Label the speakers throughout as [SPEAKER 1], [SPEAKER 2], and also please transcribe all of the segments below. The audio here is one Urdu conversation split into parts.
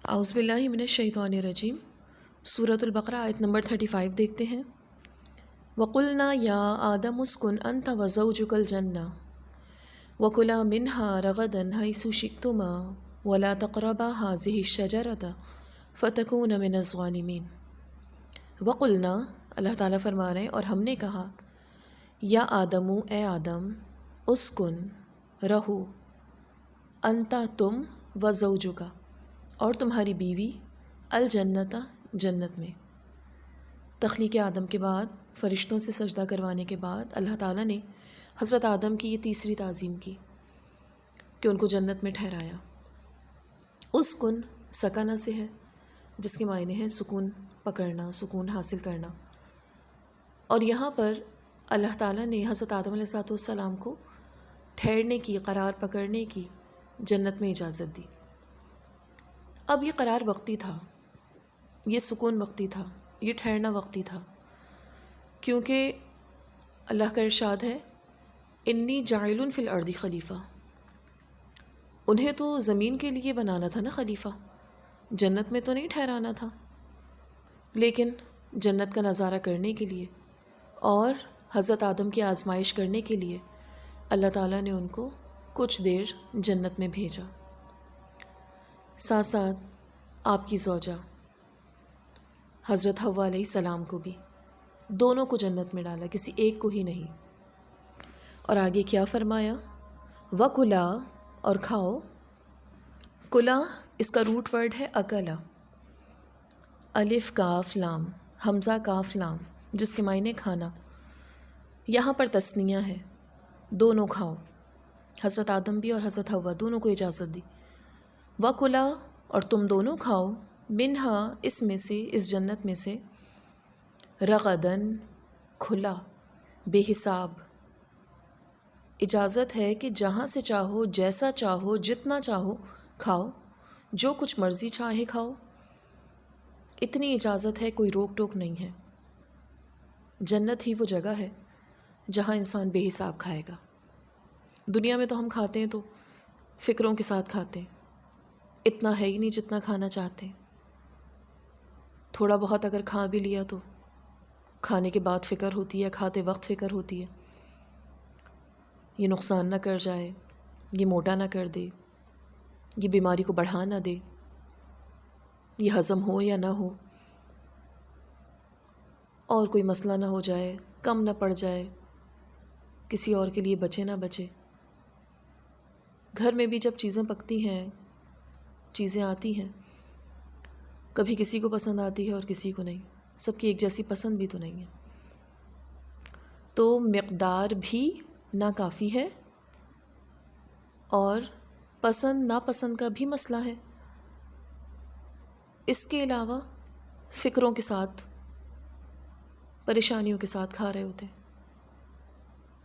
[SPEAKER 1] اعوذ باللہ من الشیطان الرجیم۔ سورۃ البقرہ آیت نمبر 35 دیکھتے ہیں۔ وَقُلْنَا يَا آدَمُ اسْكُنْ أَنْتَ وَزَوْجُكَ الْجَنَّةَ وَكُلَا مِنْهَا رَغَدًا حَيْثُ شِئْتُمَا وَلَا تَقْرَبَا هَٰذِهِ الشَّجَرَةَ فَتَكُونَ مِنَ الظَّالِمِينَ۔ وَقُلْنَا، اللہ تعالیٰ فرما رہے ہیں، اور ہم نے کہا، یا آدم، اے آدم، اسکن، رہو، انتا تم، وزوجکا، اور تمہاری بیوی، الجنت، جنت میں۔ تخلیق آدم کے بعد، فرشتوں سے سجدہ کروانے کے بعد اللہ تعالیٰ نے حضرت آدم کی یہ تیسری تعظیم کی کہ ان کو جنت میں ٹھہرایا۔ اسکن سکنہ سے ہے، جس کے معنی ہیں سکون پکڑنا، سکون حاصل کرنا، اور یہاں پر اللہ تعالیٰ نے حضرت آدم علیہ السلام کو ٹھہرنے کی، قرار پکڑنے کی جنت میں اجازت دی۔ اب یہ قرار وقتی تھا، یہ سکون وقتی تھا، یہ ٹھہرنا وقتی تھا، کیونکہ اللہ کا ارشاد ہے، انی جاعل فی الارض خلیفہ۔ انہیں تو زمین کے لیے بنانا تھا نا خلیفہ، جنت میں تو نہیں ٹھہرانا تھا، لیکن جنت کا نظارہ کرنے کے لیے اور حضرت آدم کی آزمائش کرنے کے لیے اللہ تعالیٰ نے ان کو کچھ دیر جنت میں بھیجا۔ ساتھ ساتھ آپ کی زوجہ حضرت حوا علیہ السلام کو بھی، دونوں کو جنت میں ڈالا، کسی ایک کو ہی نہیں۔ اور آگے کیا فرمایا؟ وَكُلَا، اور کھاؤ۔ کلا اس کا روٹ ورڈ ہے اکلا، الف کاف لام، حمزہ کاف لام، جس کے معنی کھانا۔ یہاں پر تثنیہ ہے، دونوں کھاؤ، حضرت آدم بھی اور حضرت حوا دونوں کو اجازت دی۔ وَكُلَا، اور تم دونوں کھاؤ، منہا، اس میں سے، اس جنت میں سے، رغدن، کھلا، بے حساب۔ اجازت ہے کہ جہاں سے چاہو، جیسا چاہو، جتنا چاہو کھاؤ، جو کچھ مرضی چاہے کھاؤ، اتنی اجازت ہے، کوئی روک ٹوک نہیں ہے۔ جنت ہی وہ جگہ ہے جہاں انسان بے حساب کھائے گا۔ دنیا میں تو ہم کھاتے ہیں تو فکروں کے ساتھ کھاتے ہیں، اتنا ہے ہی نہیں جتنا کھانا چاہتے ہیں۔ تھوڑا بہت اگر کھا بھی لیا تو کھانے کے بعد فکر ہوتی ہے، کھاتے وقت فکر ہوتی ہے، یہ نقصان نہ کر جائے، یہ موٹا نہ کر دے، یہ بیماری کو بڑھا نہ دے، یہ ہضم ہو یا نہ ہو، اور کوئی مسئلہ نہ ہو جائے، کم نہ پڑ جائے، کسی اور کے لیے بچے نہ بچے۔ گھر میں بھی جب چیزیں پکتی ہیں، چیزیں آتی ہیں، کبھی کسی کو پسند آتی ہے اور کسی کو نہیں، سب کی ایک جیسی پسند بھی تو نہیں ہے، تو مقدار بھی ناکافی ہے اور پسند ناپسند کا بھی مسئلہ ہے۔ اس کے علاوہ فکروں کے ساتھ، پریشانیوں کے ساتھ کھا رہے ہوتے ہیں۔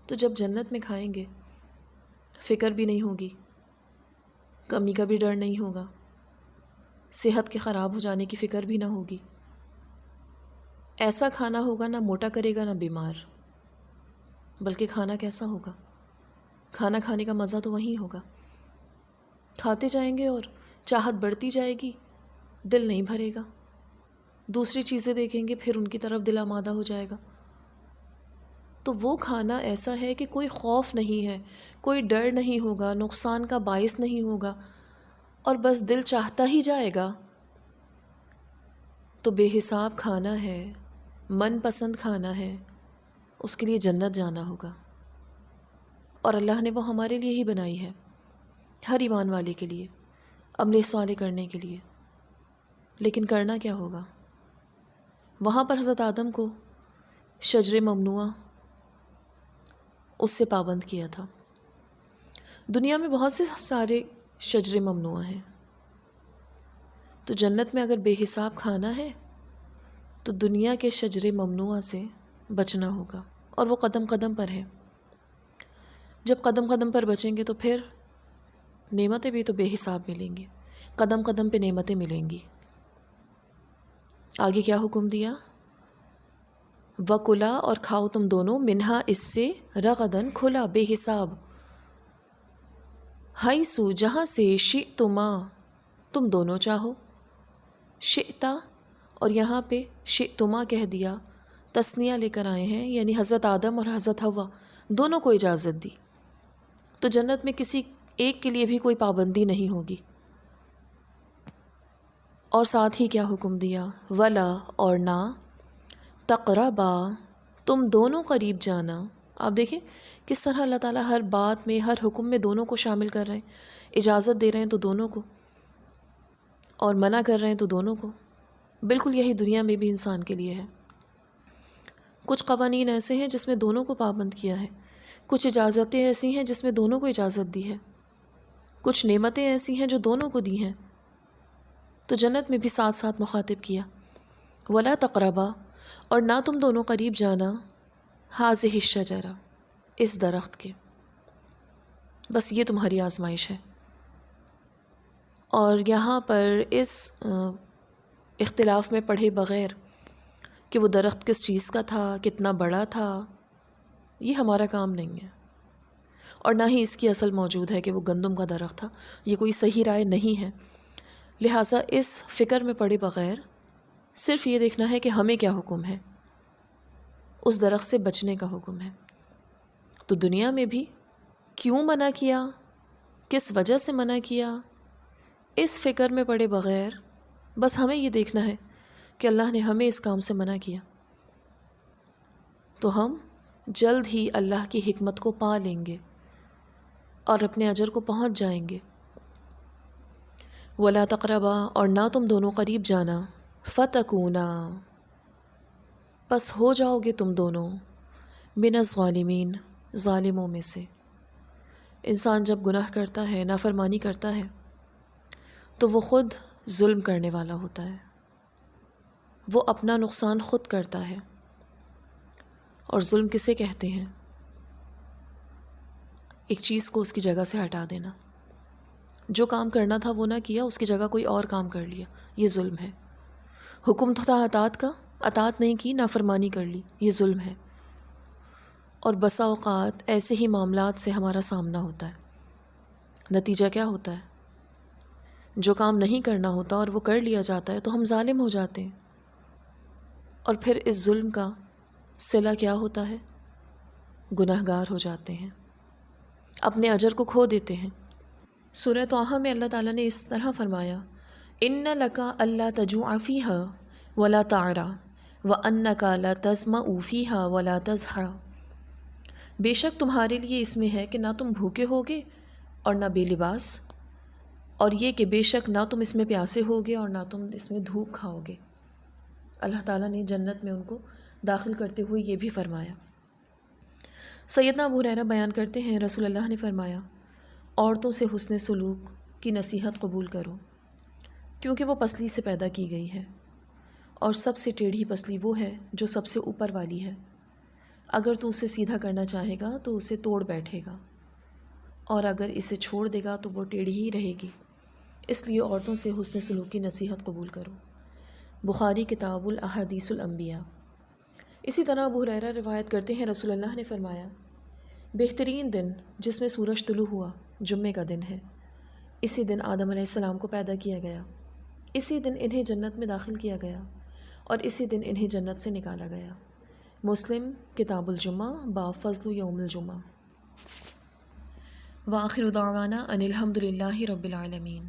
[SPEAKER 1] تو جب جنت میں کھائیں گے، فکر بھی نہیں ہوگی، کمی کا بھی ڈر نہیں ہوگا، صحت کے خراب ہو جانے کی فکر بھی نہ ہوگی۔ ایسا کھانا ہوگا نہ موٹا کرے گا نہ بیمار، بلکہ کھانا کیسا ہوگا؟ کھانا کھانے کا مزہ تو وہیں ہوگا، کھاتے جائیں گے اور چاہت بڑھتی جائے گی، دل نہیں بھرے گا، دوسری چیزیں دیکھیں گے پھر ان کی طرف دل آمادہ ہو جائے گا۔ تو وہ کھانا ایسا ہے کہ کوئی خوف نہیں ہے، کوئی ڈر نہیں ہوگا، نقصان کا باعث نہیں ہوگا، اور بس دل چاہتا ہی جائے گا۔ تو بے حساب کھانا ہے، من پسند کھانا ہے، اس کے لیے جنت جانا ہوگا، اور اللہ نے وہ ہمارے لیے ہی بنائی ہے، ہر ایمان والے کے لیے، عمل صالح کرنے کے لیے۔ لیکن کرنا کیا ہوگا؟ وہاں پر حضرت آدم کو شجر ممنوعہ، اس سے پابند کیا تھا۔ دنیا میں بہت سے سارے شجر ممنوعہ ہیں، تو جنت میں اگر بے حساب کھانا ہے تو دنیا کے شجر ممنوعہ سے بچنا ہوگا، اور وہ قدم قدم پر ہے۔ جب قدم قدم پر بچیں گے تو پھر نعمتیں بھی تو بے حساب ملیں گی، قدم قدم پہ نعمتیں ملیں گی۔ آگے کیا حکم دیا؟ وَكُلَا، اور کھاؤ تم دونوں، منہا، اس سے، رغدن، کھلا، بے حساب، حیث، جہاں سے، شئتما، تم دونوں چاہو، شئتا اور یہاں پہ شئتما کہہ دیا، تثنیہ لے کر آئے ہیں، یعنی حضرت آدم اور حضرت حوا دونوں کو اجازت دی، تو جنت میں کسی ایک کے لیے بھی کوئی پابندی نہیں ہوگی۔ اور ساتھ ہی کیا حکم دیا، ولا اور نہ، تقربا تم دونوں قریب جانا۔ آپ دیکھیں کس طرح اللہ تعالیٰ ہر بات میں، ہر حکم میں دونوں کو شامل کر رہے ہیں، اجازت دے رہے ہیں تو دونوں کو، اور منع کر رہے ہیں تو دونوں کو۔ بالکل یہی دنیا میں بھی انسان کے لیے ہے۔ کچھ قوانین ایسے ہیں جس میں دونوں کو پابند کیا ہے، کچھ اجازتیں ایسی ہیں جس میں دونوں کو اجازت دی ہے، کچھ نعمتیں ایسی ہیں جو دونوں کو دی ہیں، تو جنت میں بھی ساتھ ساتھ مخاطب کیا۔ ولا تقربا اور نہ تم دونوں قریب جانا، ہاذہ الشجرہ اس درخت کے، بس یہ تمہاری آزمائش ہے۔ اور یہاں پر اس اختلاف میں پڑھے بغیر کہ وہ درخت کس چیز کا تھا، کتنا بڑا تھا، یہ ہمارا کام نہیں ہے، اور نہ ہی اس کی اصل موجود ہے کہ وہ گندم کا درخت تھا، یہ کوئی صحیح رائے نہیں ہے۔ لہٰذا اس فکر میں پڑے بغیر صرف یہ دیکھنا ہے کہ ہمیں کیا حکم ہے، اس درخت سے بچنے کا حکم ہے۔ تو دنیا میں بھی کیوں منع کیا، کس وجہ سے منع کیا، اس فکر میں پڑے بغیر بس ہمیں یہ دیکھنا ہے کہ اللہ نے ہمیں اس کام سے منع کیا، تو ہم جلد ہی اللہ کی حکمت کو پا لیں گے اور اپنے اجر کو پہنچ جائیں گے۔ ولا تقربا اور نہ تم دونوں قریب جانا، فتکونا پس ہو جاؤ گے تم دونوں، من الظالمین ظالموں میں سے۔ انسان جب گناہ کرتا ہے، نافرمانی کرتا ہے، تو وہ خود ظلم کرنے والا ہوتا ہے، وہ اپنا نقصان خود کرتا ہے۔ اور ظلم کسے کہتے ہیں؟ ایک چیز کو اس کی جگہ سے ہٹا دینا، جو کام کرنا تھا وہ نہ کیا، اس کی جگہ کوئی اور کام کر لیا، یہ ظلم ہے۔ حکم تو تھا اطاعت کا، اطاعت نہیں کی، نافرمانی کر لی، یہ ظلم ہے۔ اور بسا اوقات ایسے ہی معاملات سے ہمارا سامنا ہوتا ہے، نتیجہ کیا ہوتا ہے؟ جو کام نہیں کرنا ہوتا اور وہ کر لیا جاتا ہے تو ہم ظالم ہو جاتے ہیں، اور پھر اس ظلم کا صلہ کیا ہوتا ہے؟ گناہگار ہو جاتے ہیں، اپنے اجر کو کھو دیتے ہیں۔ سورہ طٰہٰ میں اللہ تعالیٰ نے اس طرح فرمایا، ان لکا اللہ تجوع فیہا ولا تعرا وانکا لا تظمأ فیہا ولا تضحا، بے شک تمہارے لیے اس میں ہے کہ نہ تم بھوکے ہوگے اور نہ بے لباس، اور یہ کہ بے شک نہ تم اس میں پیاسے ہوگے اور نہ تم اس میں دھوپ کھاؤ گے۔ اللہ تعالیٰ نے جنت میں ان کو داخل کرتے ہوئے یہ بھی فرمایا۔ سیدنا ابو ہریرہ بیان کرتے ہیں، رسول اللہ نے فرمایا، عورتوں سے حسن سلوک کی نصیحت قبول کرو، کیونکہ وہ پسلی سے پیدا کی گئی ہے، اور سب سے ٹیڑھی پسلی وہ ہے جو سب سے اوپر والی ہے۔ اگر تو اسے سیدھا کرنا چاہے گا تو اسے توڑ بیٹھے گا، اور اگر اسے چھوڑ دے گا تو وہ ٹیڑھی ہی رہے گی۔ اس لیے عورتوں سے حسن سلوک کی نصیحت قبول کرو۔ بخاری کتاب الاحادیث الانبیاء۔ اسی طرح ابو ہریرہ روایت کرتے ہیں، رسول اللہ نے فرمایا، بہترین دن جس میں سورج طلوع ہوا جمعے کا دن ہے، اسی دن آدم علیہ السلام کو پیدا کیا گیا، اسی دن انہیں جنت میں داخل کیا گیا، اور اسی دن انہیں جنت سے نکالا گیا۔ مسلم کتاب الجمعہ، باب فضل یوم الجمعہ۔ وآخر دعوانا ان الحمد للہ رب العالمین۔